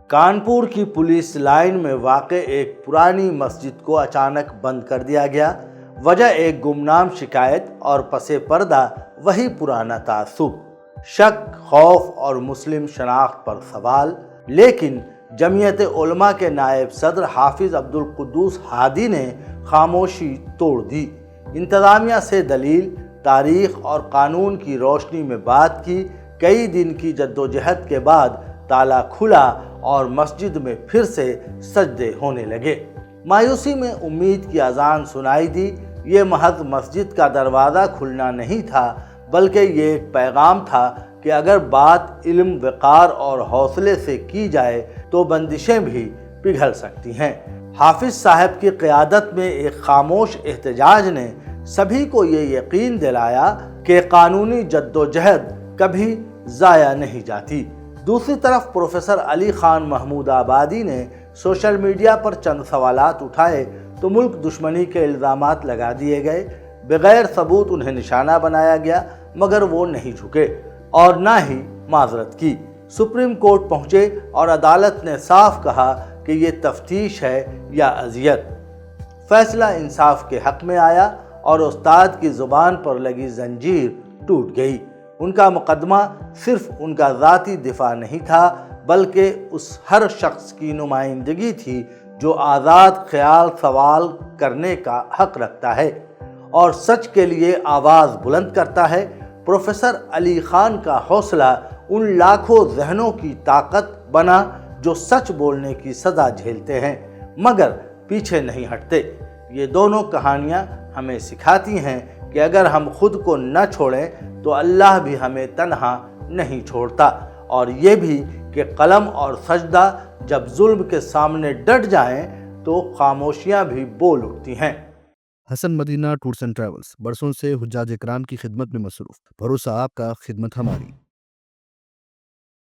کانپور کی police line میں واقع ایک پرانی مسجد کو اچانک بند کر دیا گیا۔ وجہ ایک گمنام شکایت اور پس پردہ وہی پرانا تعصب، شک، خوف اور مسلم شناخت پر سوال۔ لیکن جمعیت علماء کے نائب صدر حافظ عبدالقدوس ہادی نے خاموشی توڑ دی۔ انتظامیہ سے دلیل، تاریخ اور قانون کی روشنی میں بات کی۔ کئی دن کی جدوجہد کے بعد تالا کھلا اور مسجد میں پھر سے سجدے ہونے لگے۔ مایوسی میں امید کی اذان سنائی دی۔ یہ محض مسجد کا دروازہ کھلنا نہیں تھا، بلکہ یہ ایک پیغام تھا کہ اگر بات علم، وقار اور حوصلے سے کی جائے تو بندشیں بھی پگھل سکتی ہیں۔ حافظ صاحب کی قیادت میں ایک خاموش احتجاج نے سبھی کو یہ یقین دلایا کہ قانونی جدوجہد کبھی ضائع نہیں جاتی۔ دوسری طرف پروفیسر علی خان محمود آبادی نے سوشل میڈیا پر چند سوالات اٹھائے تو ملک دشمنی کے الزامات لگا دیے گئے۔ بغیر ثبوت انہیں نشانہ بنایا گیا، مگر وہ نہیں جھکے اور نہ ہی معذرت کی۔ سپریم کورٹ پہنچے اور عدالت نے صاف کہا کہ یہ تفتیش ہے یا اذیت۔ فیصلہ انصاف کے حق میں آیا اور استاد کی زبان پر لگی زنجیر ٹوٹ گئی۔ ان کا مقدمہ صرف ان کا ذاتی دفاع نہیں تھا، بلکہ اس ہر شخص کی نمائندگی تھی جو آزاد خیال سوال کرنے کا حق رکھتا ہے اور سچ کے لیے آواز بلند کرتا ہے۔ پروفیسر علی خان کا حوصلہ ان لاکھوں ذہنوں کی طاقت بنا جو سچ بولنے کی سزا جھیلتے ہیں مگر پیچھے نہیں ہٹتے۔ یہ دونوں کہانیاں ہمیں سکھاتی ہیں کہ اگر ہم خود کو نہ چھوڑیں تو اللہ بھی ہمیں تنہا نہیں چھوڑتا، اور یہ بھی کہ قلم اور سجدہ جب ظلم کے سامنے ڈٹ جائیں تو خاموشیاں بھی بول اٹھتی ہیں۔ حسن مدینہ ٹورز اینڈ ٹریولز برسوں سے حجاج کرام کی خدمت میں مصروف۔ بھروسہ آپ کا، خدمت ہماری۔